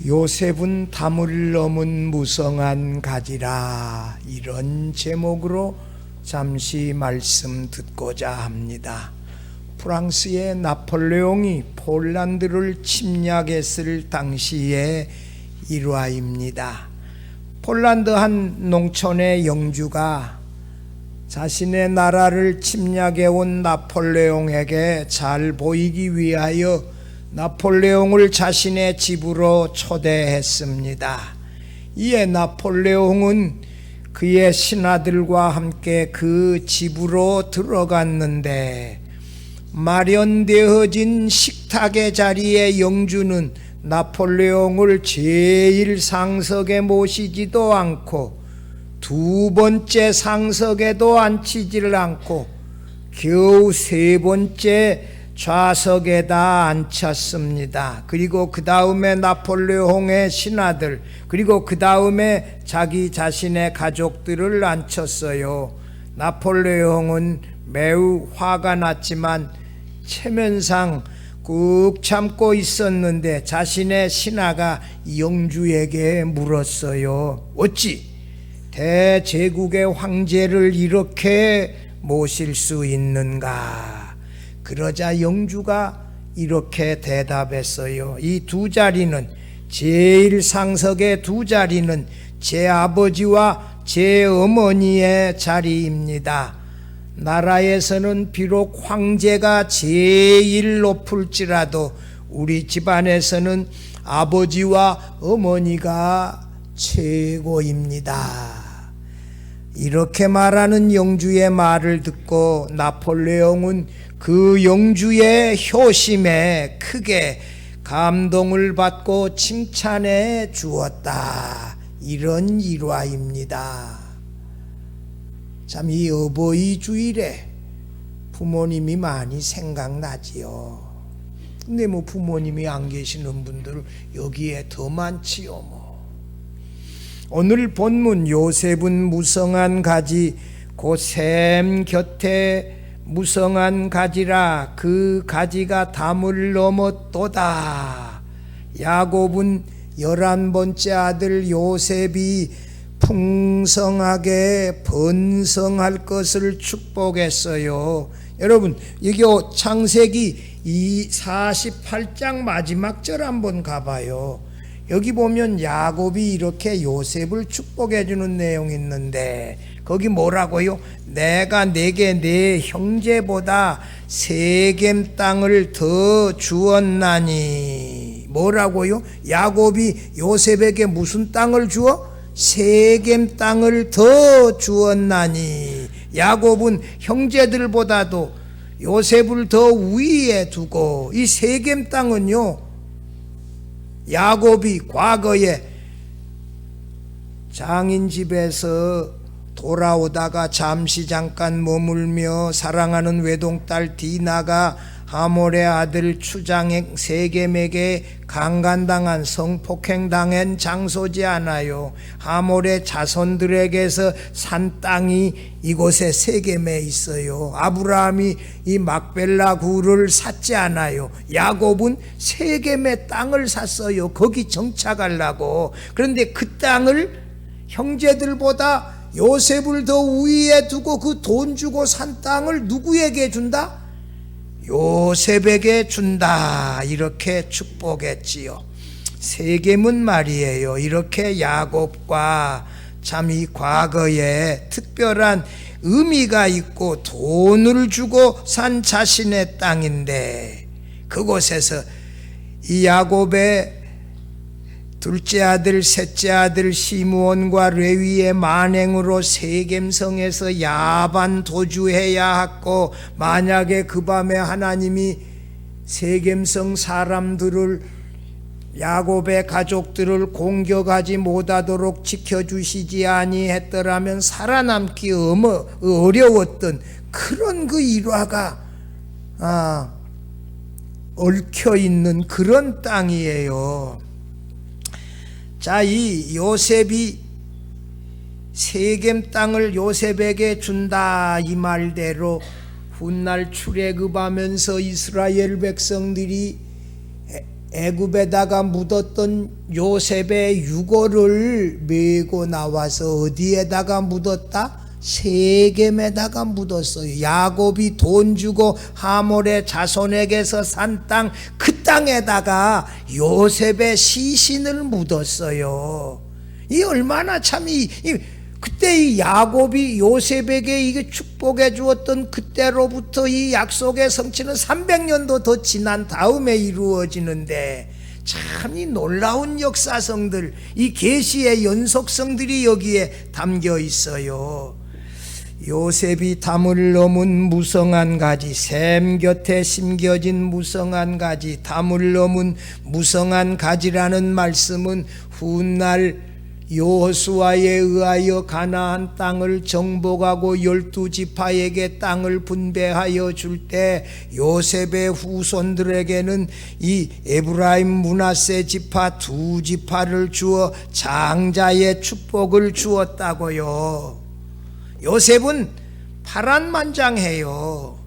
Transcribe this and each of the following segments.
요셉은 담을 넘은 무성한 가지라, 이런 제목으로 잠시 말씀 듣고자 합니다. 프랑스의 나폴레옹이 폴란드를 침략했을 당시의 일화입니다. 폴란드 한 농촌의 영주가 자신의 나라를 침략해온 나폴레옹에게 잘 보이기 위하여 나폴레옹을 자신의 집으로 초대했습니다. 이에 나폴레옹은 그의 신하들과 함께 그 집으로 들어갔는데, 마련되어진 식탁의 자리에 영주는 나폴레옹을 제일 상석에 모시지도 않고 두 번째 상석에도 앉히지를 않고 겨우 세 번째 좌석에다 앉혔습니다. 그리고 그 다음에 나폴레옹의 신하들, 그리고 그 다음에 자기 자신의 가족들을 앉혔어요. 나폴레옹은 매우 화가 났지만 체면상 꾹 참고 있었는데, 자신의 신하가 영주에게 물었어요. 어찌 대제국의 황제를 이렇게 모실 수 있는가? 그러자 영주가 이렇게 대답했어요. 이 두 자리는, 제일 상석의 두 자리는 제 아버지와 제 어머니의 자리입니다. 나라에서는 비록 황제가 제일 높을지라도 우리 집안에서는 아버지와 어머니가 최고입니다. 이렇게 말하는 영주의 말을 듣고 나폴레옹은 그 영주의 효심에 크게 감동을 받고 칭찬해 주었다. 이런 일화입니다. 참, 이 어버이 주일에 부모님이 많이 생각나지요. 근데 뭐 부모님이 안 계시는 분들 여기에 더 많지요. 오늘 본문, 요셉은 무성한 가지, 그 샘 곁에 무성한 가지라, 그 가지가 담을 넘었도다. 야곱은 11번째 아들 요셉이 풍성하게 번성할 것을 축복했어요. 여러분, 여기 창세기 48장 마지막 절 한번 가봐요. 여기 보면 야곱이 이렇게 요셉을 축복해 주는 내용이 있는데, 거기 뭐라고요? 내가 내게 내 형제보다 세겜 땅을 더 주었나니. 뭐라고요? 야곱이 요셉에게 무슨 땅을 주어? 세겜 땅을 더 주었나니. 야곱은 형제들보다도 요셉을 더 위에 두고, 이 세겜 땅은요, 야곱이 과거에 장인 집에서 돌아오다가 잠깐 머물며 사랑하는 외동딸 디나가 하몰의 아들 추장의 세겜에게 강간당한, 성폭행당한 장소지 않아요. 하몰의 자손들에게서 산 땅이 이곳에 세겜에 있어요. 아브라함이 이 막벨라 굴을 샀지 않아요. 야곱은 세겜의 땅을 샀어요. 거기 정착하려고. 그런데 그 땅을 형제들보다 요셉을 더 위에 두고 그 돈 주고 산 땅을 누구에게 준다? 요셉에게 준다. 이렇게 축복했지요. 세겜은 말이에요, 이렇게 야곱과 참 이 과거에 특별한 의미가 있고 돈을 주고 산 자신의 땅인데, 그곳에서 이 야곱의 둘째 아들, 셋째 아들 시므온과 레위의 만행으로 세겜성에서 야반 도주해야 했고, 만약에 그 밤에 하나님이 세겜성 사람들을, 야곱의 가족들을 공격하지 못하도록 지켜주시지 아니했더라면 살아남기 어려웠던 그런 그 일화가 얽혀있는 그런 땅이에요. 자, 이 요셉이 세겜 땅을 요셉에게 준다, 이 말대로 훗날 출애굽하면서 이스라엘 백성들이 애굽에다가 묻었던 요셉의 유골을 메고 나와서 어디에다가 묻었다? 세겜에다가 묻었어요. 야곱이 돈 주고 하몰의 자손에게서 산 땅, 그 땅에다가 요셉의 시신을 묻었어요. 이 얼마나 참 그때 이 야곱이 요셉에게 이게 축복해 주었던 그때로부터 이 약속의 성취는 300년도 더 지난 다음에 이루어지는데, 참 이 놀라운 역사성들, 이 계시의 연속성들이 여기에 담겨 있어요. 요셉이 담을 넘은 무성한 가지, 샘 곁에 심겨진 무성한 가지, 담을 넘은 무성한 가지라는 말씀은 훗날 여호수아에 의하여 가나안 땅을 정복하고 12지파에게 땅을 분배하여 줄 때 요셉의 후손들에게는 이 에브라임 므낫세 지파 2지파를 주어 장자의 축복을 주었다고요. 요셉은 파란만장해요.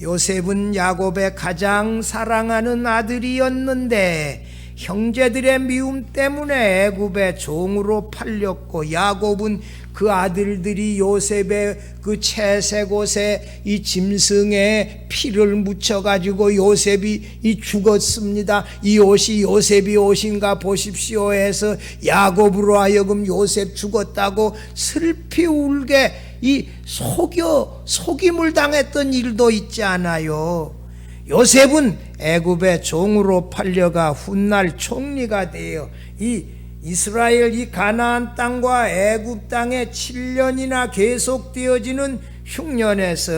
요셉은 야곱의 가장 사랑하는 아들이었는데 형제들의 미움 때문에 애굽의 종으로 팔렸고, 야곱은 그 아들들이 요셉의 그 채색 옷에 이 짐승의 피를 묻혀가지고 요셉이 죽었습니다. 이 옷이 요셉이 옷인가 보십시오 해서 야곱으로 하여금 요셉 죽었다고 슬피 울게 이 속임을 당했던 일도 있지 않아요. 요셉은 애굽의 종으로 팔려가 훗날 총리가 되어 이 이스라엘 이 가나안 땅과 애굽 땅에 7년이나 계속되어지는 흉년에서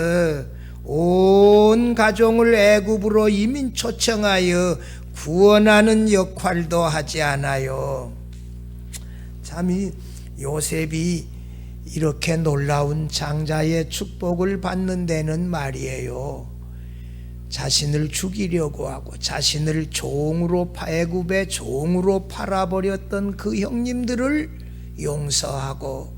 온 가족을 애굽으로 이민 초청하여 구원하는 역할도 하지 않아요. 참 이 요셉이 이렇게 놀라운 장자의 축복을 받는 데는 말이에요, 자신을 죽이려고 하고 자신을 종으로 애굽의 종으로 팔아버렸던 그 형님들을 용서하고,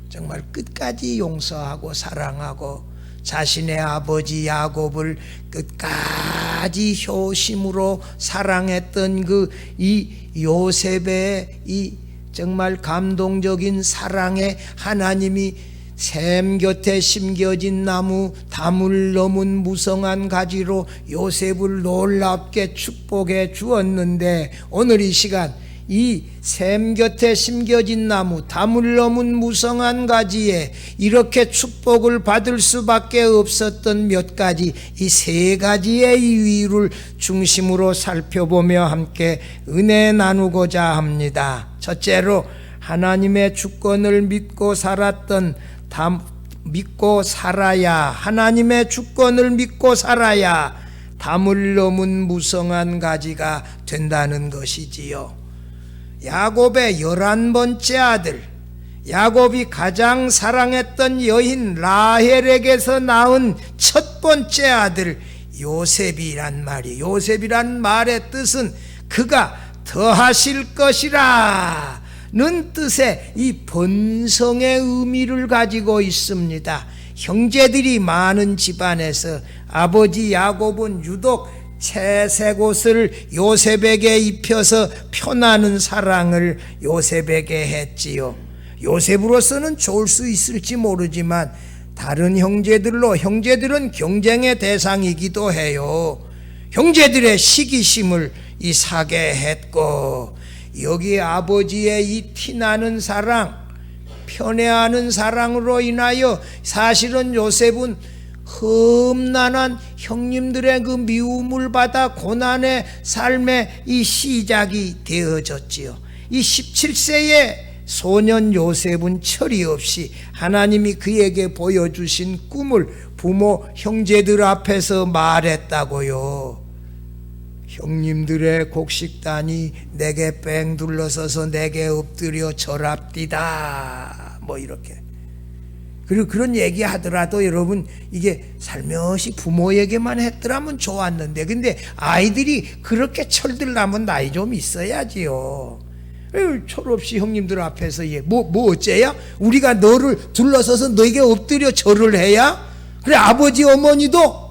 정말 끝까지 용서하고 사랑하고, 자신의 아버지 야곱을 끝까지 효심으로 사랑했던 그 이 요셉의 이 정말 감동적인 사랑에 하나님이 샘 곁에 심겨진 나무, 담을 넘은 무성한 가지로 요셉을 놀랍게 축복해 주었는데, 오늘 이 시간 이 샘 곁에 심겨진 나무, 담을 넘은 무성한 가지에 이렇게 축복을 받을 수밖에 없었던 몇 가지, 이 3가지의 이유를 중심으로 살펴보며 함께 은혜 나누고자 합니다. 첫째로, 하나님의 주권을 믿고 살았던 하나님의 주권을 믿고 살아야 담을 넘은 무성한 가지가 된다는 것이지요. 야곱의 11번째 아들, 야곱이 가장 사랑했던 여인 라헬에게서 낳은 첫 번째 아들 요셉이란 말이, 요셉이란 말의 뜻은 그가 더하실 것이라 는 뜻의 이 번성의 의미를 가지고 있습니다. 형제들이 많은 집안에서 아버지 야곱은 유독 채색 옷을 요셉에게 입혀서 표나는 사랑을 요셉에게 했지요. 요셉으로서는 좋을 수 있을지 모르지만 다른 형제들은 경쟁의 대상이기도 해요. 형제들의 시기심을 사게 했고, 여기 아버지의 이 티나는 사랑, 편애하는 사랑으로 인하여 사실은 요셉은 험난한 형님들의 그 미움을 받아 고난의 삶의 이 시작이 되어졌지요. 이 17세의 소년 요셉은 철이 없이 하나님이 그에게 보여주신 꿈을 부모 형제들 앞에서 말했다고요. 형님들의 곡식단이 내게 뺑 둘러서서 내게 엎드려 절합디다, 뭐 이렇게. 그리고 그런 얘기 하더라도 여러분, 이게 살며시 부모에게만 했더라면 좋았는데, 근데 아이들이 그렇게 철들려면 나이 좀 있어야지요. 철없이 형님들 앞에서 뭐 어째야? 우리가 너를 둘러서서 너에게 엎드려 절을 해야? 그래, 아버지 어머니도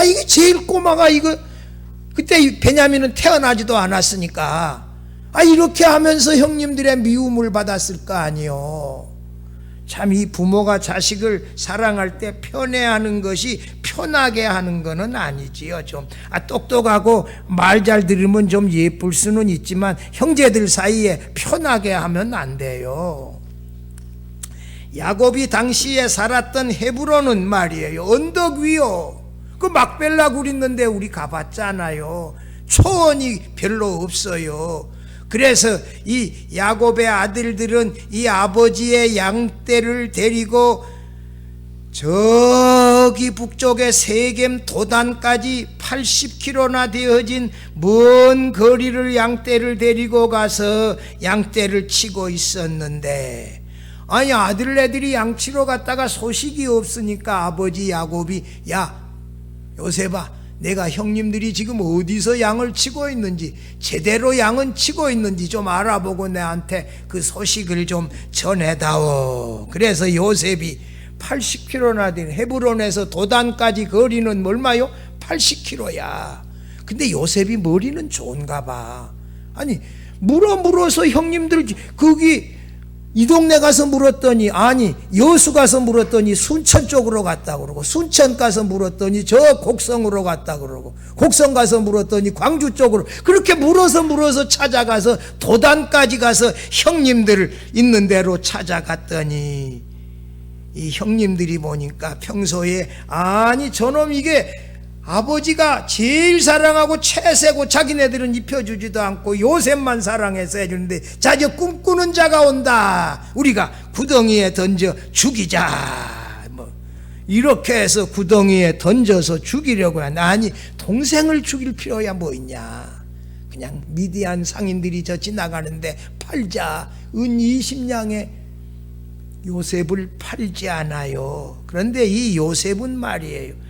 이게 제일 꼬마가 이거 그때 베냐민은 태어나지도 않았으니까 이렇게 하면서 형님들의 미움을 받았을 거 아니요. 참 이 부모가 자식을 사랑할 때 편애하는 것이 편하게 하는 거는 아니지요. 좀 똑똑하고 말 잘 들으면 좀 예쁠 수는 있지만 형제들 사이에 편하게 하면 안 돼요. 야곱이 당시에 살았던 헤브론은 말이에요, 언덕 위요. 그 막벨라 굴 있는데 우리 가봤잖아요. 초원이 별로 없어요. 그래서 이 야곱의 아들들은 이 아버지의 양떼를 데리고 저기 북쪽의 세겜 도단까지 80km나 되어진 먼 거리를 양떼를 데리고 가서 양떼를 치고 있었는데, 아들네들이 양치러 갔다가 소식이 없으니까 아버지 야곱이, 야 요셉아, 내가 형님들이 지금 어디서 양을 치고 있는지, 제대로 양은 치고 있는지 좀 알아보고 내한테 그 소식을 좀 전해다오. 그래서 요셉이 80km나 된 헤브론에서 도단까지 거리는 얼마요? 80km야. 근데 요셉이 머리는 좋은가 봐. 물어서 형님들 거기 이 동네 가서 물었더니, 여수 가서 물었더니 순천 쪽으로 갔다 그러고, 순천 가서 물었더니 저 곡성으로 갔다 그러고, 곡성 가서 물었더니 광주 쪽으로, 그렇게 물어서 찾아가서 도단까지 가서 형님들 있는 대로 찾아갔더니 이 형님들이 보니까 평소에 저놈 이게 아버지가 제일 사랑하고 최세고 자기네들은 입혀주지도 않고 요셉만 사랑해서 해주는데, 자저 꿈꾸는 자가 온다, 우리가 구덩이에 던져 죽이자, 이렇게 해서 구덩이에 던져서 죽이려고 하니, 동생을 죽일 필요야 뭐 있냐. 그냥 미디안 상인들이 저 지나가는데 팔자, 은 20냥에 요셉을 팔지 않아요. 그런데 이 요셉은 말이에요,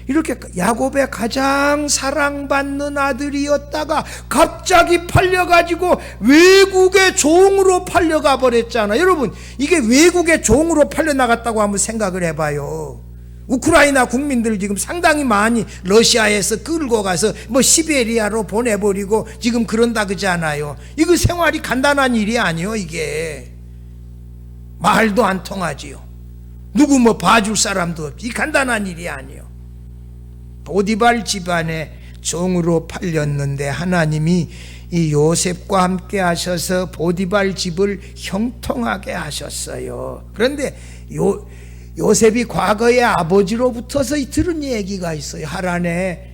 이렇게 야곱의 가장 사랑받는 아들이었다가 갑자기 팔려가지고 외국의 종으로 팔려가 버렸잖아. 여러분, 이게 외국의 종으로 팔려나갔다고 한번 생각을 해봐요. 우크라이나 국민들 지금 상당히 많이 러시아에서 끌고 가서 시베리아로 보내버리고 지금 그런다 그러지 않아요. 이거 생활이 간단한 일이 아니요. 이게 말도 안 통하지요. 누구 봐줄 사람도 없지. 이 간단한 일이 아니요. 보디발 집안의 종으로 팔렸는데 하나님이 이 요셉과 함께 하셔서 보디발 집을 형통하게 하셨어요. 그런데 요셉이 과거에 아버지로부터서 들은 얘기가 있어요. 하란에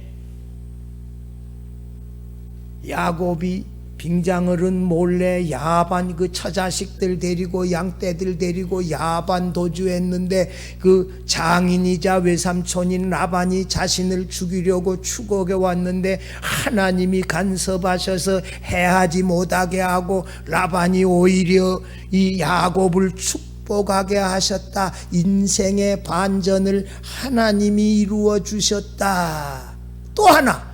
야곱이 빙장어른 몰래 야반 그 처자식들 데리고 양떼들 데리고 야반 도주했는데, 그 장인이자 외삼촌인 라반이 자신을 죽이려고 추곡해 왔는데 하나님이 간섭하셔서 해하지 못하게 하고 라반이 오히려 이 야곱을 축복하게 하셨다. 인생의 반전을 하나님이 이루어 주셨다. 또 하나,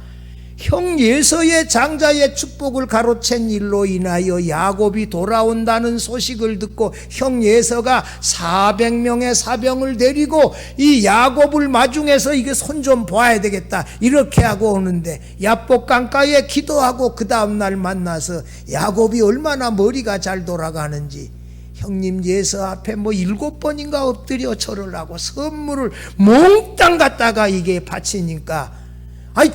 형 예서의 장자의 축복을 가로챈 일로 인하여 야곱이 돌아온다는 소식을 듣고 형 예서가 400명의 사병을 데리고 이 야곱을 마중해서 이게 손 좀 봐야 되겠다 이렇게 하고 오는데, 야복 강가에 기도하고 그 다음날 만나서 야곱이 얼마나 머리가 잘 돌아가는지 형님 예서 앞에 7번인가 엎드려 절을 하고 선물을 몽땅 갖다가 이게 바치니까,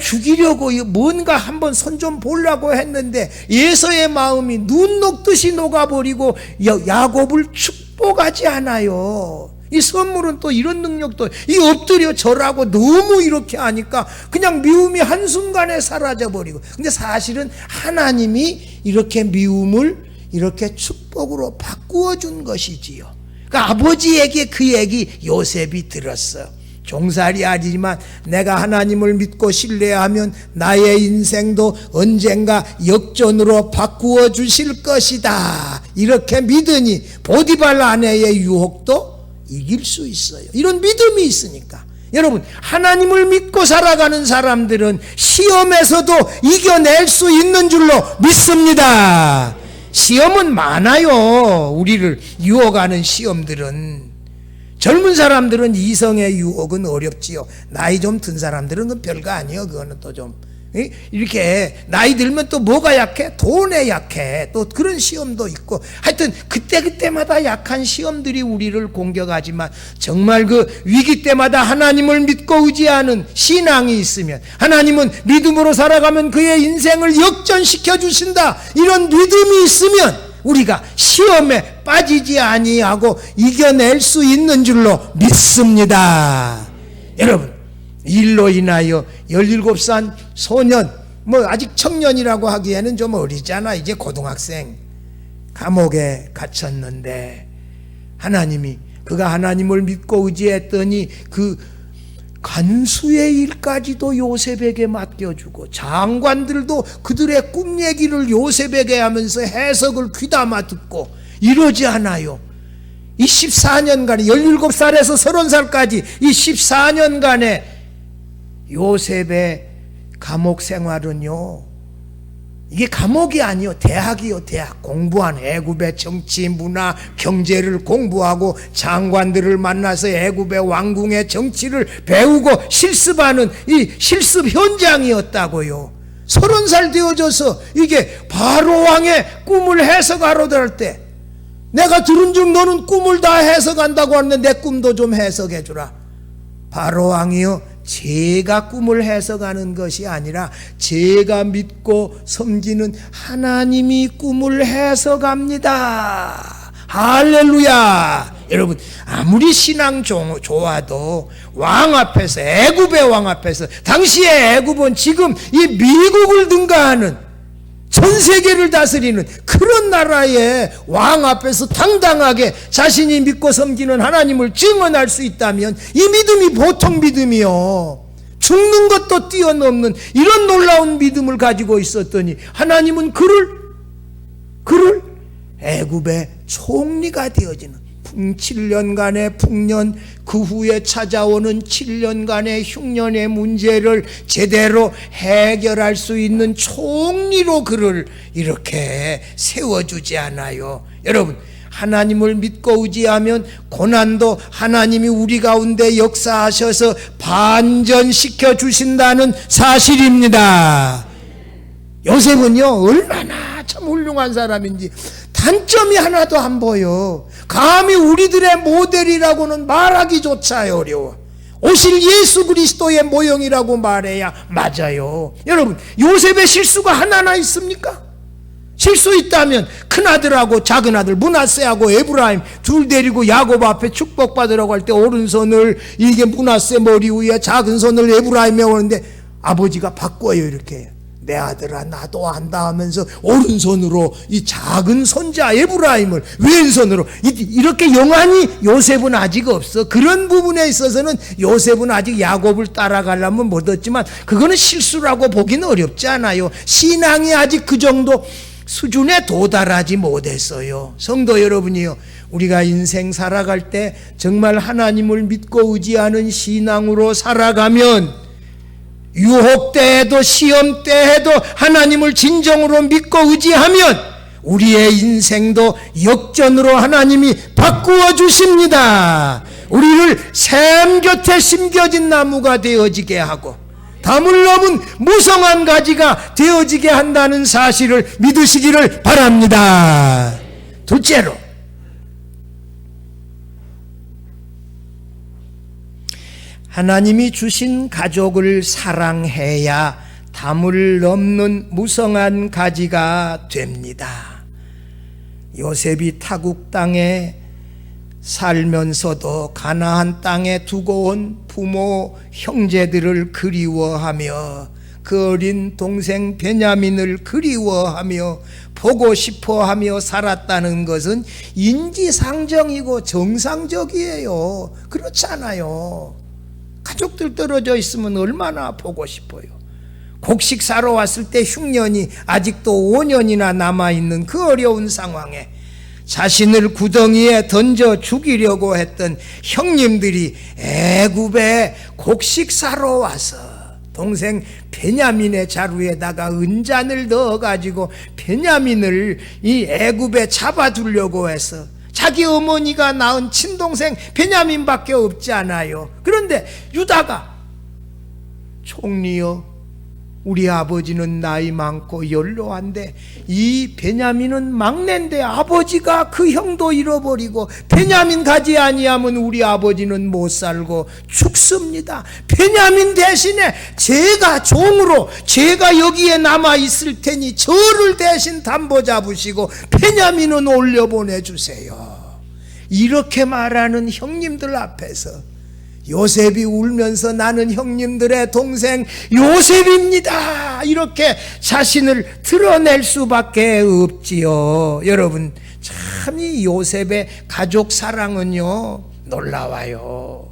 죽이려고 뭔가 한번 손 좀 보려고 했는데 예서의 마음이 눈 녹듯이 녹아버리고 야곱을 축복하지 않아요. 이 선물은 또 이런 능력도, 이 엎드려 절하고 너무 이렇게 하니까 그냥 미움이 한순간에 사라져버리고, 근데 사실은 하나님이 이렇게 미움을 이렇게 축복으로 바꾸어 준 것이지요. 그러니까 아버지에게 그 얘기 요셉이 들었어. 종살이 아니지만 내가 하나님을 믿고 신뢰하면 나의 인생도 언젠가 역전으로 바꾸어 주실 것이다, 이렇게 믿으니 보디발 아내의 유혹도 이길 수 있어요. 이런 믿음이 있으니까. 여러분, 하나님을 믿고 살아가는 사람들은 시험에서도 이겨낼 수 있는 줄로 믿습니다. 시험은 많아요. 우리를 유혹하는 시험들은. 젊은 사람들은 이성의 유혹은 어렵지요. 나이 좀 든 사람들은 그 별거 아니에요. 그거는 또 좀 이렇게 나이 들면 또 뭐가 약해? 돈에 약해. 또 그런 시험도 있고, 하여튼 그때마다 약한 시험들이 우리를 공격하지만, 정말 그 위기 때마다 하나님을 믿고 의지하는 신앙이 있으면, 하나님은 믿음으로 살아가면 그의 인생을 역전시켜 주신다, 이런 믿음이 있으면 우리가 시험에 빠지지 아니하고 이겨낼 수 있는 줄로 믿습니다. 여러분, 일로 인하여 17살 소년, 아직 청년이라고 하기에는 좀 어리잖아. 이제 고등학생, 감옥에 갇혔는데, 하나님이, 그가 하나님을 믿고 의지했더니 그 간수의 일까지도 요셉에게 맡겨주고, 장관들도 그들의 꿈 얘기를 요셉에게 하면서 해석을 귀담아 듣고, 이러지 않아요. 이 14년간에 17살에서 30살까지 이 14년간의 요셉의 감옥 생활은요, 이게 감옥이 아니요, 대학이요. 대학. 공부한 애굽의 정치, 문화, 경제를 공부하고 장관들을 만나서 애굽의 왕궁의 정치를 배우고 실습하는 이 실습 현장이었다고요. 30살 되어져서 이게 바로 왕의 꿈을 해석하러 들 때, 내가 들은 중 너는 꿈을 다 해석한다고 하는데 내 꿈도 좀 해석해 주라. 바로 왕이요, 제가 꿈을 해석하는 것이 아니라 제가 믿고 섬기는 하나님이 꿈을 해석합니다. 할렐루야. 여러분, 아무리 신앙 좋아도 왕 앞에서, 애굽의 왕 앞에서, 당시의 애굽은 지금 이 미국을 능가하는, 전 세계를 다스리는 그런 나라의 왕 앞에서 당당하게 자신이 믿고 섬기는 하나님을 증언할 수 있다면, 이 믿음이 보통 믿음이요, 죽는 것도 뛰어넘는 이런 놀라운 믿음을 가지고 있었더니, 하나님은 그를 애굽의 총리가 되어지는, 7년간의 풍년, 그 후에 찾아오는 7년간의 흉년의 문제를 제대로 해결할 수 있는 총리로 그를 이렇게 세워주지 않아요. 여러분, 하나님을 믿고 의지하면 고난도 하나님이 우리 가운데 역사하셔서 반전시켜 주신다는 사실입니다. 요셉은요, 얼마나 참 훌륭한 사람인지 단점이 하나도 안 보여. 감히 우리들의 모델이라고는 말하기조차 어려워. 오실 예수 그리스도의 모형이라고 말해야 맞아요. 여러분, 요셉의 실수가 하나나 있습니까? 실수 있다면 큰아들하고 작은아들 므낫세하고 에브라임 둘 데리고 야곱 앞에 축복받으라고 할 때 오른손을 이게 므낫세 머리 위에 작은 손을 에브라임에 오는데 아버지가 바꿔요. 이렇게, 내 아들아 나도 안다 하면서 오른손으로 이 작은 손자 에브라임을 왼손으로, 이렇게 영안이 요셉은 아직 없어. 그런 부분에 있어서는 요셉은 아직 야곱을 따라가려면 못 얻지만 그거는 실수라고 보기는 어렵지 않아요. 신앙이 아직 그 정도 수준에 도달하지 못했어요. 성도 여러분이요, 우리가 인생 살아갈 때 정말 하나님을 믿고 의지하는 신앙으로 살아가면, 유혹 때에도 시험 때에도 하나님을 진정으로 믿고 의지하면 우리의 인생도 역전으로 하나님이 바꾸어 주십니다. 우리를 샘 곁에 심겨진 나무가 되어지게 하고 담을 넘은 무성한 가지가 되어지게 한다는 사실을 믿으시기를 바랍니다. 둘째로, 하나님이 주신 가족을 사랑해야 담을 넘는 무성한 가지가 됩니다. 요셉이 타국 땅에 살면서도 가나안 땅에 두고 온 부모 형제들을 그리워하며 그 어린 동생 베냐민을 그리워하며 보고 싶어하며 살았다는 것은 인지상정이고 정상적이에요. 그렇지 않아요? 가족들 떨어져 있으면 얼마나 보고 싶어요. 곡식 사러 왔을 때 흉년이 아직도 5년이나 남아있는 그 어려운 상황에 자신을 구덩이에 던져 죽이려고 했던 형님들이 애굽에 곡식 사러 와서 동생 베냐민의 자루에다가 은잔을 넣어가지고 베냐민을 이 애굽에 잡아두려고 해서, 자기 어머니가 낳은 친동생 베냐민밖에 없지 않아요. 그런데 유다가 총리여 우리 아버지는 나이 많고 연로한데 이 베냐민은 막내인데 아버지가 그 형도 잃어버리고 베냐민 가지 아니하면 우리 아버지는 못 살고 죽습니다. 베냐민 대신에 제가 종으로 제가 여기에 남아 있을 테니 저를 대신 담보 잡으시고 베냐민은 올려보내주세요. 이렇게 말하는 형님들 앞에서 요셉이 울면서 나는 형님들의 동생 요셉입니다, 이렇게 자신을 드러낼 수밖에 없지요. 여러분, 참 이 요셉의 가족 사랑은요 놀라워요.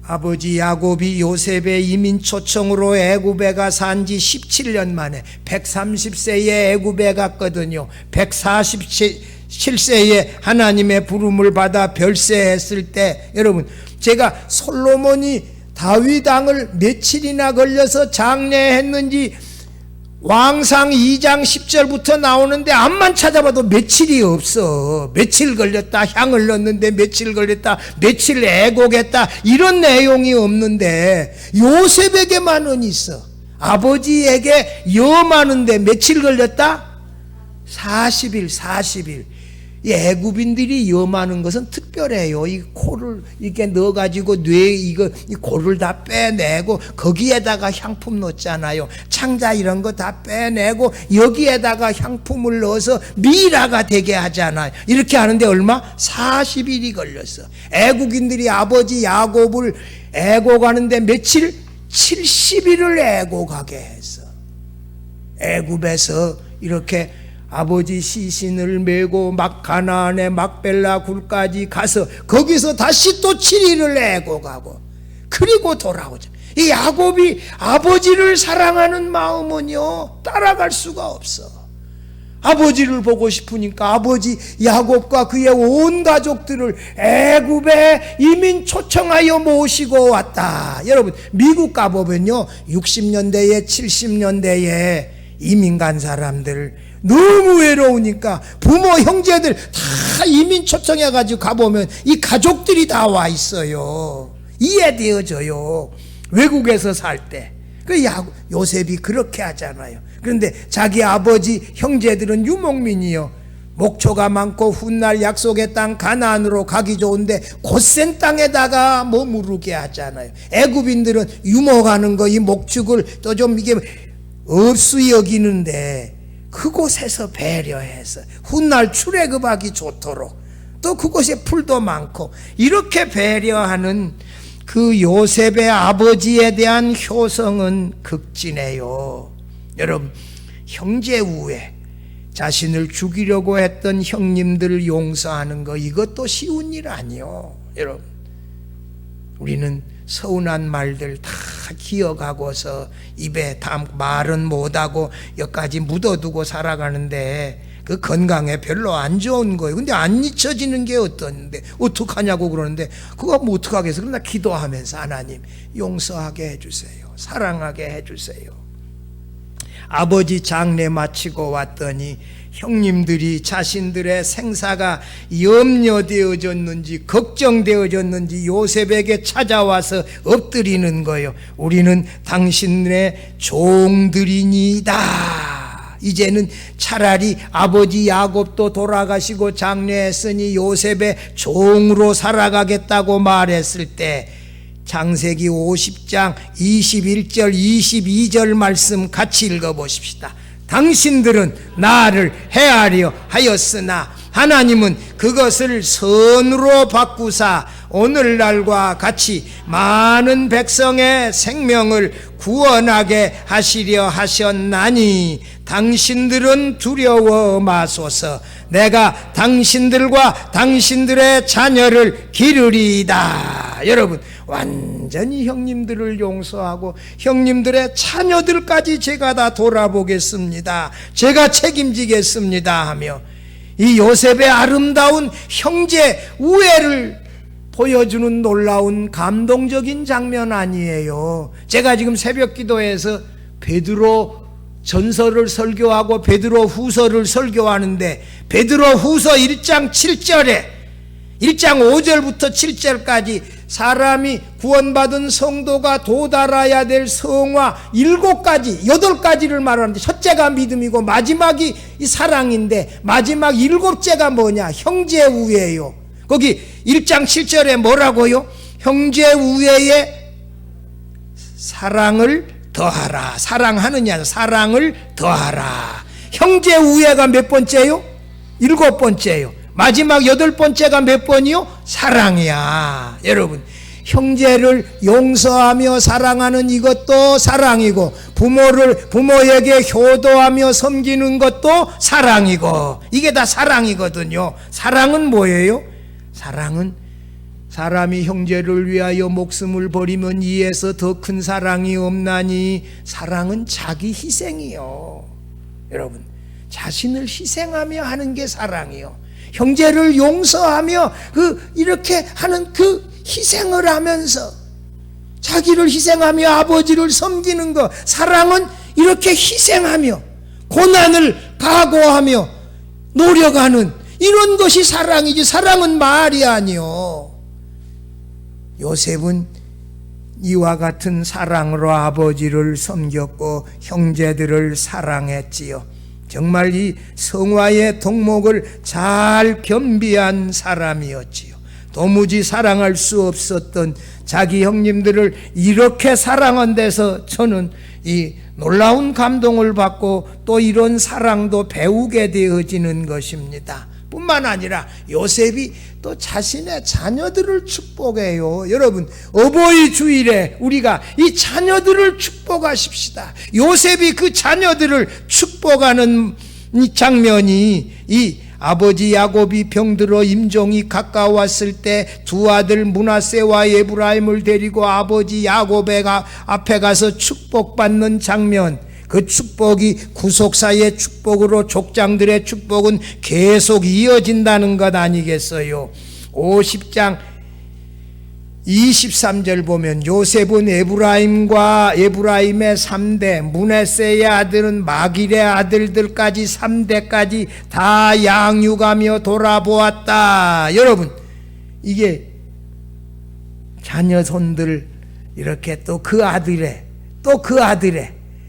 아버지 야곱이 요셉의 이민 초청으로 애굽에 가 산 지 17년 만에 130세에 애굽에 갔거든요. 147세에 하나님의 부름을 받아 별세했을 때, 여러분, 제가 솔로몬이 다윗 왕을 며칠이나 걸려서 장례했는지 왕상 2장 10절부터 나오는데 암만 찾아봐도 며칠이 없어. 며칠 걸렸다, 향을 넣었는데 며칠 걸렸다, 며칠 애곡했다, 이런 내용이 없는데 요셉에게만은 있어. 아버지에게 많은데 며칠 걸렸다? 40일. 이 애굽인들이 많은 것은 특별해요. 이 코를 이렇게 넣어가지고 이 코를 다 빼내고 거기에다가 향품 넣잖아요. 창자 이런 거 다 빼내고 여기에다가 향품을 넣어서 미라가 되게 하잖아요. 이렇게 하는데 얼마? 40일이 걸렸어. 애국인들이 아버지 야곱을 애곡하는데 며칠? 70일을 애곡하게 했어. 애굽에서 이렇게 아버지 시신을 메고 막 가나안의 막벨라 굴까지 가서 거기서 다시 또 7일을 애곡하고 그리고 돌아오죠. 이 야곱이 아버지를 사랑하는 마음은요 따라갈 수가 없어. 아버지를 보고 싶으니까 아버지 야곱과 그의 온 가족들을 애굽에 이민 초청하여 모시고 왔다. 여러분, 미국 가보면요 60년대에 70년대에 이민 간 사람들 너무 외로우니까 부모 형제들 다 이민 초청해가지고 가보면 이 가족들이 다 와 있어요. 이해되어져요. 외국에서 살 때. 요셉이 그렇게 하잖아요. 그런데 자기 아버지 형제들은 유목민이요. 목초가 많고 훗날 약속의 땅 가나안으로 가기 좋은데 곧센 땅에다가 머무르게 하잖아요. 애굽인들은 유목하는 거, 이 목축을 또 좀 이게 없이 여기는데 그곳에서 배려해서 훗날 출애굽하기 좋도록 또 그곳에 풀도 많고 이렇게 배려하는 그 요셉의 아버지에 대한 효성은 극진해요. 여러분, 형제 우애, 자신을 죽이려고 했던 형님들을 용서하는 거, 이것도 쉬운 일 아니요. 여러분, 우리는 서운한 말들 다 기억하고서 입에 다 말은 못하고 여기까지 묻어두고 살아가는데 그 건강에 별로 안 좋은 거예요. 근데 안 잊혀지는 게 어떤데 어떡하냐고 그러는데 그거 뭐 어떡하겠어. 그러나 기도하면서 하나님 용서하게 해주세요, 사랑하게 해주세요. 아버지 장례 마치고 왔더니 형님들이 자신들의 생사가 염려되어졌는지 걱정되어졌는지 요셉에게 찾아와서 엎드리는 거예요. 우리는 당신의 종들이니다. 이제는 차라리 아버지 야곱도 돌아가시고 장례했으니 요셉의 종으로 살아가겠다고 말했을 때 창세기 50장 21절 22절 말씀 같이 읽어보십시다. 당신들은 나를 헤아려 하였으나 하나님은 그것을 선으로 바꾸사 오늘날과 같이 많은 백성의 생명을 구원하게 하시려 하셨나니 당신들은 두려워 마소서. 내가 당신들과 당신들의 자녀를 기르리이다. 여러분, 완전히 형님들을 용서하고 형님들의 자녀들까지 제가 다 돌아보겠습니다, 제가 책임지겠습니다 하며 이 요셉의 아름다운 형제 우애를 보여주는 놀라운 감동적인 장면 아니에요. 제가 지금 새벽 기도에서 베드로 전서를 설교하고 베드로 후서를 설교하는데 베드로 후서 1장 7절에 1장 5절부터 7절까지 사람이 구원받은 성도가 도달해야 될 성화 7가지, 8가지를 말하는데 첫째가 믿음이고 마지막이 이 사랑인데 마지막 7째가 뭐냐? 형제 우애요. 거기 1장 7절에 뭐라고요? 형제 우애에 사랑을 더하라. 사랑하느냐? 사랑을 더하라. 형제 우애가 몇 번째요? 7번째요. 마지막 8번째가 몇 번이요? 사랑이야. 여러분, 형제를 용서하며 사랑하는 이것도 사랑이고, 부모에게 효도하며 섬기는 것도 사랑이고, 이게 다 사랑이거든요. 사랑은 뭐예요? 사랑은 사람이 형제를 위하여 목숨을 버리면 이에서 더 큰 사랑이 없나니, 사랑은 자기 희생이요. 여러분, 자신을 희생하며 하는 게 사랑이요. 형제를 용서하며 이렇게 하는 그 희생을 하면서 자기를 희생하며 아버지를 섬기는 것, 사랑은 이렇게 희생하며 고난을 각오하며 노력하는 이런 것이 사랑이지, 사랑은 말이 아니요. 요셉은 이와 같은 사랑으로 아버지를 섬겼고 형제들을 사랑했지요. 정말 이 성화의 덕목을 잘 겸비한 사람이었지요. 도무지 사랑할 수 없었던 자기 형님들을 이렇게 사랑한 데서 저는 이 놀라운 감동을 받고 또 이런 사랑도 배우게 되어지는 것입니다. 뿐만 아니라 요셉이 또 자신의 자녀들을 축복해요. 여러분, 어버이 주일에 우리가 이 자녀들을 축복하십시다. 요셉이 그 자녀들을 축복하는 이 장면이, 이 아버지 야곱이 병들어 임종이 가까웠을 때 두 아들 므낫세와 에브라임을 데리고 아버지 야곱의 앞에 가서 축복받는 장면, 그 축복이 구속사의 축복으로 족장들의 축복은 계속 이어진다는 것 아니겠어요? 50장 23절 보면 요셉은 에브라임의 3대, 므낫세의 아들은 마길의 아들들까지 3대까지 다 양육하며 돌아보았다. 여러분, 이게 자녀손들 이렇게 또 그 아들의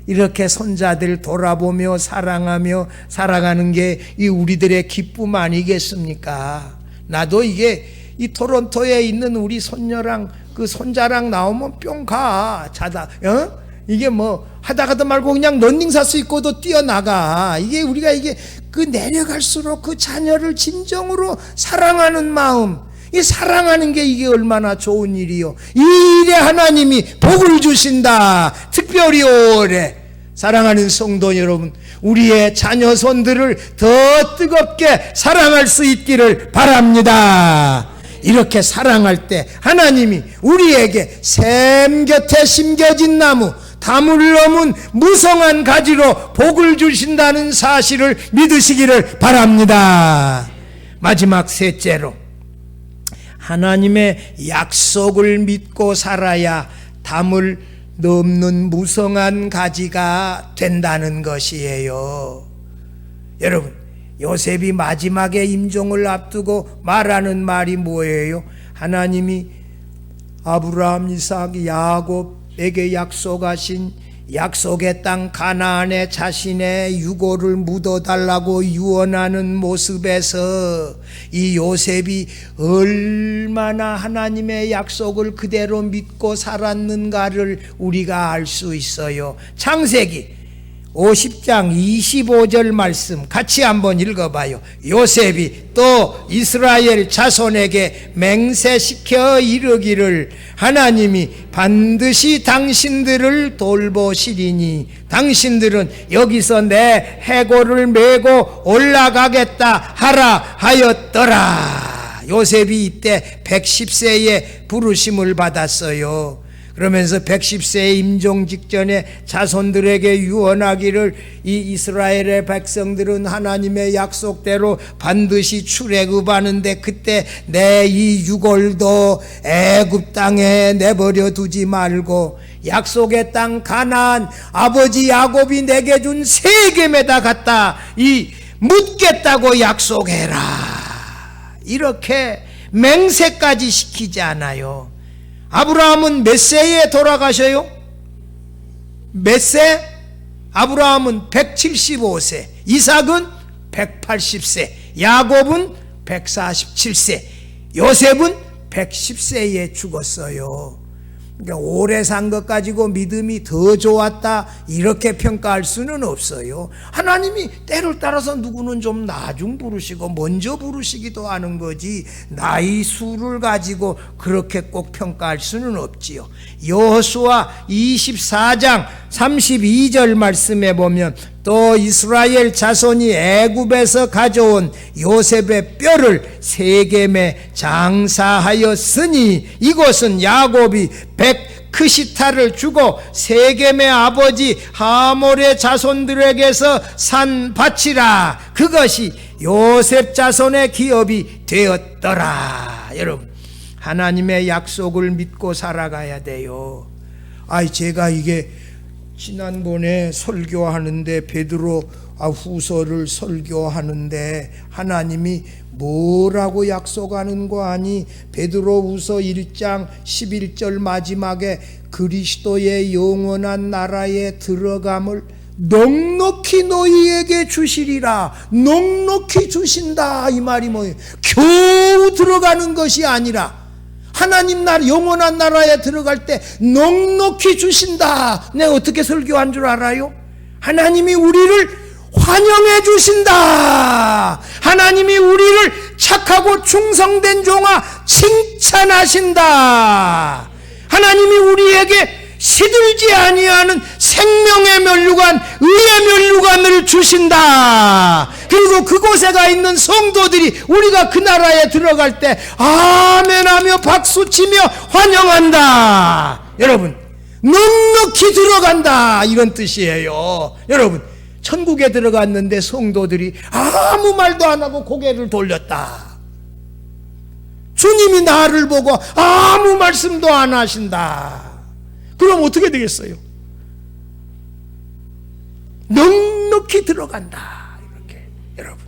이렇게 손자들 돌아보며 사랑하며 살아가는 게 이 우리들의 기쁨 아니겠습니까? 나도 이게 이 토론토에 있는 우리 손녀랑 그 손자랑 나오면 뿅 가. 자다. 이게 뭐 하다가도 말고 그냥 런닝사스 입고도 뛰어나가. 이게 우리가 이게 그 내려갈수록 그 자녀를 진정으로 사랑하는 마음, 이 사랑하는 게 이게 얼마나 좋은 일이요. 이 일에 하나님이 복을 주신다. 특별히 올해 사랑하는 성도 여러분, 우리의 자녀손들을 더 뜨겁게 사랑할 수 있기를 바랍니다. 이렇게 사랑할 때 하나님이 우리에게 샘 곁에 심겨진 나무, 담을 넘은 무성한 가지로 복을 주신다는 사실을 믿으시기를 바랍니다. 마지막 셋째로, 하나님의 약속을 믿고 살아야 담을 넘는 무성한 가지가 된다는 것이에요. 여러분, 요셉이 마지막에 임종을 앞두고 말하는 말이 뭐예요? 하나님이 아브라함, 이삭, 야곱에게 약속하신 약속의 땅 가나안에 자신의 유고를 묻어달라고 유언하는 모습에서 이 요셉이 얼마나 하나님의 약속을 그대로 믿고 살았는가를 우리가 알 수 있어요. 창세기 50장 25절 말씀 같이 한번 읽어봐요. 요셉이 또 이스라엘 자손에게 맹세시켜 이르기를, 하나님이 반드시 당신들을 돌보시리니 당신들은 여기서 내 해골을 메고 올라가겠다 하라 하였더라. 요셉이 이때 110세에 부르심을 받았어요. 그러면서 110세의 임종 직전에 자손들에게 유언하기를, 이 이스라엘의 백성들은 하나님의 약속대로 반드시 출애굽하는데 그때 내 이 유골도 애굽 땅에 내버려 두지 말고 약속의 땅 가나안 아버지 야곱이 내게 준 세겜에다 갖다 이 묻겠다고 약속해라. 이렇게 맹세까지 시키지 않아요. 아브라함은 몇 세에 돌아가셔요? 몇 세? 아브라함은 175세, 이삭은 180세, 야곱은 147세, 요셉은 110세에 죽었어요. 그러니까 오래 산 것 가지고 믿음이 더 좋았다 이렇게 평가할 수는 없어요. 하나님이 때를 따라서 누구는 좀 나중 부르시고 먼저 부르시기도 하는 거지 나이 수를 가지고 그렇게 꼭 평가할 수는 없지요. 여호수아 24장 32절 말씀에 보면 또 이스라엘 자손이 애굽에서 가져온 요셉의 뼈를 세겜에 장사하였으니 이곳은 야곱이 크시타를 주고 세겜의 아버지 하몰의 자손들에게서 산 밭이라. 그것이 요셉 자손의 기업이 되었더라. 여러분, 하나님의 약속을 믿고 살아가야 돼요. 제가 이게 지난번에 설교하는데 베드로 후서를 설교하는데 하나님이 뭐라고 약속하는 거 아니? 베드로후서 1장 11절 마지막에 그리스도의 영원한 나라에 들어감을 넉넉히 너희에게 주시리라. 넉넉히 주신다 이 말이 뭐예요? 겨우 들어가는 것이 아니라 하나님 나라 영원한 나라에 들어갈 때 넉넉히 주신다. 내가 어떻게 설교한 줄 알아요? 하나님이 우리를 환영해 주신다. 하나님이 우리를 착하고 충성된 종아 칭찬하신다. 하나님이 우리에게 시들지 아니하는 생명의 면류관, 의의 면류관을 주신다. 그리고 그곳에 가 있는 성도들이 우리가 그 나라에 들어갈 때 아멘하며 박수치며 환영한다. 여러분, 넉넉히 들어간다 이런 뜻이에요. 여러분, 천국에 들어갔는데 성도들이 아무 말도 안 하고 고개를 돌렸다. 주님이 나를 보고 아무 말씀도 안 하신다. 그럼 어떻게 되겠어요? 넉넉히 들어간다. 이렇게 여러분,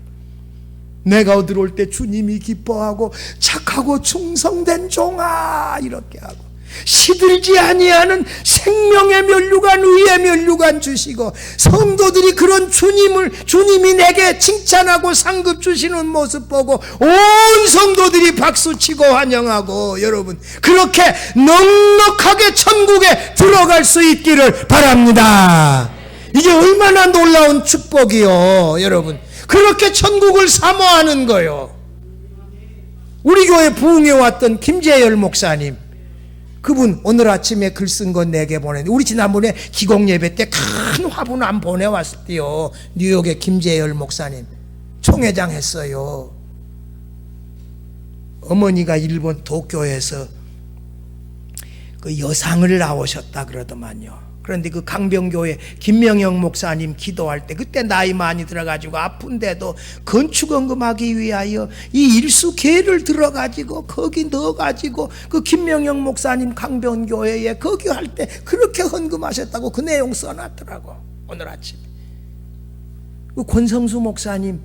내가 들어올 때 주님이 기뻐하고 착하고 충성된 종아 이렇게 하고 시들지 아니하는 생명의 면류관, 의의 면류관 주시고 성도들이 그런 주님이 내게 칭찬하고 상급 주시는 모습 보고 온 성도들이 박수치고 환영하고 여러분 그렇게 넉넉하게 천국에 들어갈 수 있기를 바랍니다. 이게 얼마나 놀라운 축복이요. 여러분, 그렇게 천국을 사모하는 거요. 우리 교회 부흥해 왔던 김재열 목사님, 그분 오늘 아침에 글 쓴 건 내게 보냈는데, 우리 지난번에 기공 예배 때 큰 화분 안 보내왔을 때요. 뉴욕의 김재열 목사님 총회장 했어요. 어머니가 일본 도쿄에서 그 여상을 나오셨다 그러더만요. 그런데 그 강병교회 김명영 목사님 기도할 때 그때 나이 많이 들어가지고 아픈데도 건축헌금하기 위하여 이 일수계를 들어가지고 거기 넣어가지고 그 김명영 목사님 강병교회에 거기 할 때 그렇게 헌금하셨다고 그 내용 써놨더라고. 오늘 아침에 그 권성수 목사님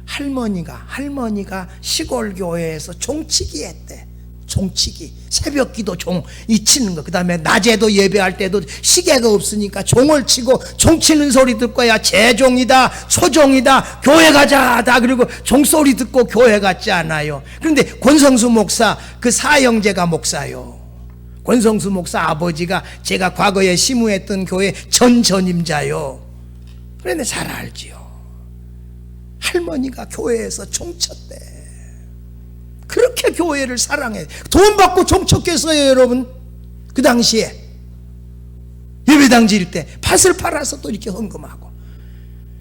할머니가 시골 교회에서 종치기 했대. 종치기, 새벽 기도 종 치는 거. 그 다음에 낮에도 예배할 때도 시계가 없으니까 종을 치고 종 치는 소리 듣고야 재종이다, 초종이다, 교회 가자 다. 그리고 종소리 듣고 교회 갔지 않아요. 그런데 권성수 목사 그 사형제가 목사요. 권성수 목사 아버지가 제가 과거에 시무했던 교회 전 전임자요. 그런데 잘 알지요. 할머니가 교회에서 종쳤대. 그렇게 교회를 사랑해. 돈 받고 종쳤겠어요, 여러분? 그 당시에 예배당 지을 때 밭을 팔아서 또 이렇게 헌금하고,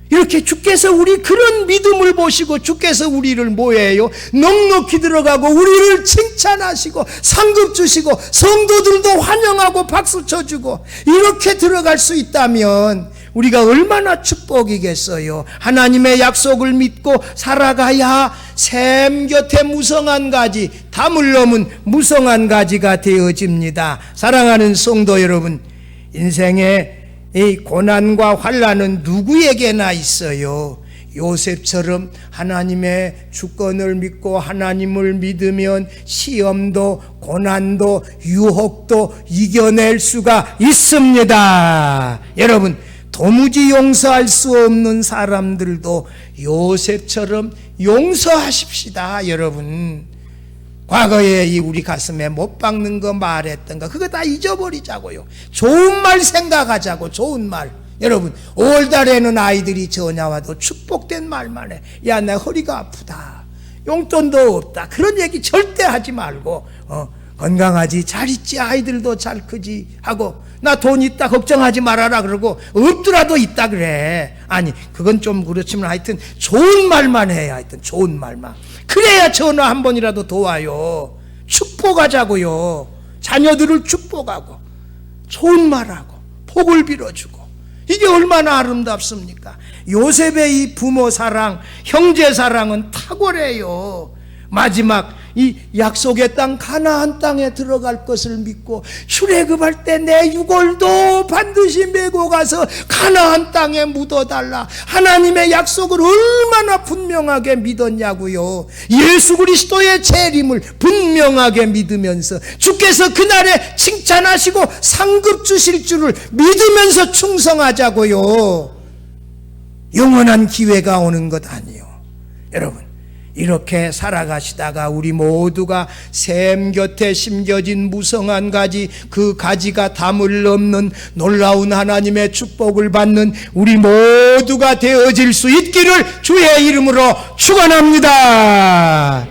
이렇게 주께서 우리 그런 믿음을 보시고 주께서 우리를 뭐예요? 넉넉히 들어가고 우리를 칭찬하시고 상급 주시고 성도들도 환영하고 박수 쳐주고 이렇게 들어갈 수 있다면 우리가 얼마나 축복이겠어요. 하나님의 약속을 믿고 살아가야 샘 곁에 무성한 가지, 담을 넘은 무성한 가지가 되어집니다. 사랑하는 성도 여러분, 인생의 이 고난과 환난은 누구에게나 있어요. 요셉처럼 하나님의 주권을 믿고 하나님을 믿으면 시험도 고난도 유혹도 이겨낼 수가 있습니다. 여러분, 도무지 용서할 수 없는 사람들도 요셉처럼 용서하십시다. 여러분, 과거에 이 우리 가슴에 못 박는 거 말했던 거 그거 다 잊어버리자고요. 좋은 말 생각하자고. 좋은 말. 여러분, 5월달에는 아이들이 전화 와도 축복된 말만 해. 야, 나 허리가 아프다, 용돈도 없다, 그런 얘기 절대 하지 말고 건강하지, 잘 있지, 아이들도 잘 크지 하고, 나 돈 있다 걱정하지 말아라 그러고, 없더라도 있다 그래. 아니, 그건 좀 그렇지만 하여튼 좋은 말만 해. 하여튼 좋은 말만. 그래야 전화 한 번이라도 더 와요. 축복하자고요. 자녀들을 축복하고 좋은 말하고 복을 빌어주고, 이게 얼마나 아름답습니까? 요셉의 이 부모 사랑, 형제 사랑은 탁월해요. 마지막 이 약속의 땅 가나안 땅에 들어갈 것을 믿고 출애굽할 때 내 유골도 반드시 메고 가서 가나안 땅에 묻어달라, 하나님의 약속을 얼마나 분명하게 믿었냐고요. 예수 그리스도의 재림을 분명하게 믿으면서 주께서 그날에 칭찬하시고 상급 주실 줄을 믿으면서 충성하자고요. 영원한 기회가 오는 것 아니요. 여러분, 이렇게 살아가시다가 우리 모두가 샘 곁에 심겨진 무성한 가지, 그 가지가 담을 넘는 놀라운 하나님의 축복을 받는 우리 모두가 되어질 수 있기를 주의 이름으로 축원합니다.